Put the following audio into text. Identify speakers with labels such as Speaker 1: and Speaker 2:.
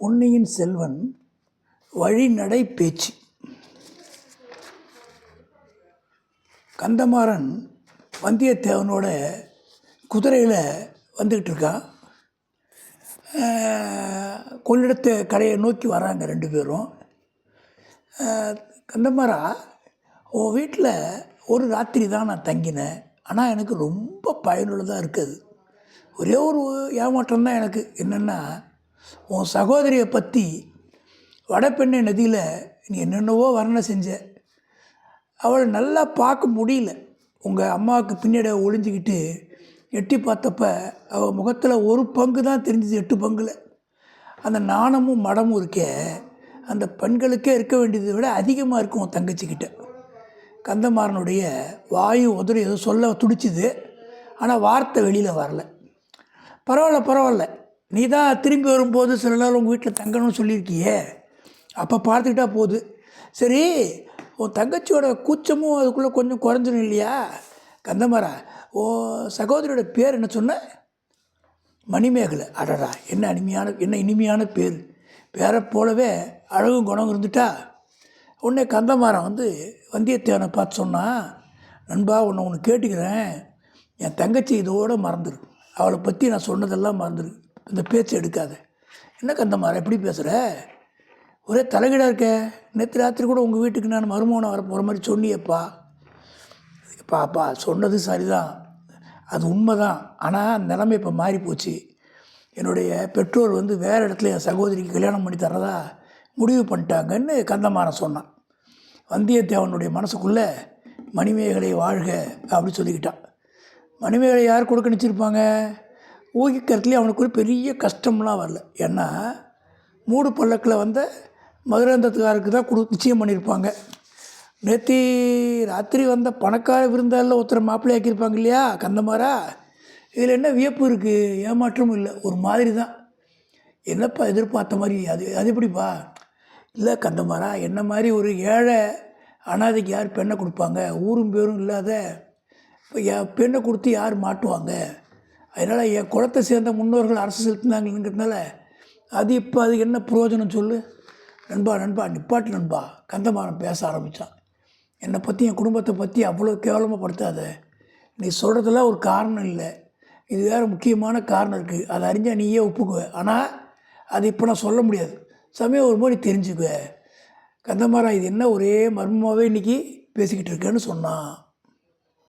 Speaker 1: பொன்னியின் செல்வன் வழிநடை பேச்சு. கந்தமாறன் வந்தியத்தேவனோட குதிரையில் வந்துக்கிட்டு இருக்கான். கொள்ளிடத்து கரையை நோக்கி வராங்க ரெண்டு பேரும். கந்தமாறா, உன் வீட்டில் ஒரு ராத்திரி தான் நான் தங்கினேன். ஆனால் எனக்கு ரொம்ப பயனுள்ளதாக இருக்குது. ஒரே ஒரு ஏமாற்றம் தான் எனக்கு. என்னென்னா, உன் சகோதரியை பற்றி வடபெண்ணை நதியில் நீ என்னென்னவோ வர்ணனை செஞ்ச. அவளை நல்லா பார்க்க முடியல. உங்கள் அம்மாவுக்கு பின்னாடி ஒளிஞ்சிக்கிட்டு எட்டி பார்த்தப்ப அவள் முகத்தில் ஒரு பங்கு தான் தெரிஞ்சுது, 8 பங்கில். அந்த நாணமும் மடமும் இருக்கே, அந்த பெண்களுக்கே இருக்க வேண்டியதை விட அதிகமாக இருக்கும் உன் தங்கச்சிக்கிட்ட. கந்தமாறனுடைய வாயு உதறி ஏதோ சொல்ல துடிச்சுது, ஆனால் வார்த்தை வெளியில் வரல. பரவாயில்ல, நீ தான் திரும்பி வரும்போது சில நாள் உங்கள் வீட்டில் தங்கணும்னு சொல்லியிருக்கியே, அப்போ பார்த்துக்கிட்டா போகுது. சரி, உன் தங்கச்சியோட கூச்சமும் அதுக்குள்ளே கொஞ்சம் குறைஞ்சிடும் இல்லையா? கந்தமாறா, ஓ சகோதரியோட பேர் என்ன சொன்ன? மணிமேகலை. அடடா, என்ன இனிமையான பேர். பேரை போலவே அழகும் குணம் இருந்துட்டா. உடனே கந்தமாறன் வந்தியத்தேவனை பார்த்து சொன்னான், நண்பா, ஒன்று கேட்டுக்கிறேன். என் தங்கச்சி இதோடு மறந்துடு. அவளை பற்றி நான் சொன்னதெல்லாம் மறந்துடு. இந்த பேச்சு எடுக்காத. என்ன கந்தமாறன் எப்படி பேசுகிற? ஒரே தலைகீடாக இருக்க. நேற்று ராத்திரி கூட உங்கள் வீட்டுக்கு நான் மருமகனை வர போகிற மாதிரி சொன்னியப்பா. அப்பா சொன்னது சரிதான், அது உண்மை தான். ஆனால் நிலைமை இப்போ மாறிப்போச்சு. என்னுடைய பெற்றோர் வேறு இடத்துல என் சகோதரிக்கு கல்யாணம் பண்ணி தரதா முடிவு பண்ணிட்டாங்கன்னு கந்தமாறன் சொன்னான். வந்தியத்தேவனுடைய மனசுக்குள்ளே மணிமேகலை வாழ்க அப்படி சொல்லிக்கிட்டான். மணிமேகலை யார் கொடுக்க நினச்சிருப்பாங்க? ஊகிக்கிறதுலேயே அவனுக்கு ஒரு பெரிய கஷ்டம்லாம் வரல. ஏன்னா மூடு பல்லக்கில் மதுராந்தகத்துக்காருக்கு தான் நிச்சயம் பண்ணியிருப்பாங்க. நேற்று ராத்திரி பணக்கார விருந்தாளில் ஒருத்தரை மாப்பிள்ளை ஆக்கியிருப்பாங்க இல்லையா கந்தமாறா? இதில் என்ன வியப்பு இருக்குது? ஏமாற்றமும் இல்லை, ஒரு மாதிரி தான். என்னப்பா எதிர்பார்த்த மாதிரி அது எப்படிப்பா? இல்லை கந்தமாறா, என்ன மாதிரி ஒரு ஏழை அனாதைக்கு யார் பெண்ணை கொடுப்பாங்க? ஊரும் பேரும் இல்லாத இப்போ பெண்ணை கொடுத்து யார் மாட்டுவாங்க? அதனால் என் குலத்தை சேர்ந்த முன்னோர்கள் அரசு செலுத்தினாங்கிறதுனால அதுக்கு என்ன பிரயோஜனம் சொல்லு? நண்பா நிப்பாட்டு நண்பா. கந்தமாறன் பேச ஆரம்பித்தான். என்னை பற்றி, என் குடும்பத்தை பற்றி அவ்வளோ கேவலமாக படுத்தாத. நீ சொல்கிறதெல்லாம் ஒரு காரணம் இல்லை, இது வேறு முக்கியமான காரணம் இருக்குது. அதை அறிஞ்சால் நீயே ஒப்புக்குவ. ஆனால் அது இப்போ நான் சொல்ல முடியாது. சமயம் ஒரு மாதிரி தெரிஞ்சுக்குவ. கந்தமாறா, இது என்ன ஒரே மர்மமாகவே இன்றைக்கி பேசிக்கிட்டு இருக்கேன்னு சொன்னான்.